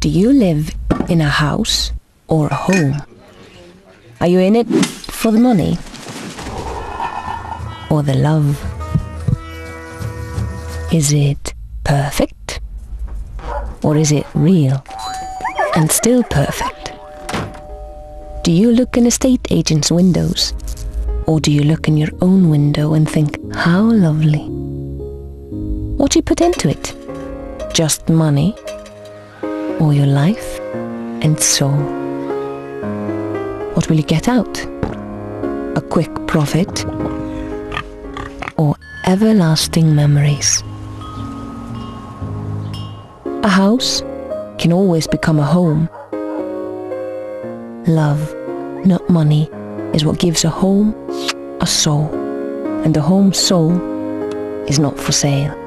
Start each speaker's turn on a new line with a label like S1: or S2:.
S1: Do you live in a house or a home? Are you in it for the money or the love? Is it perfect or is it real and still perfect? Do you look in estate agents' windows or do you look in your own window and think, how lovely? What do you put into it? Just money or your life and soul? What will you get out? A quick profit or everlasting memories? A house can always become a home. Love, not money, is what gives a home a soul, and a home soul is not for sale.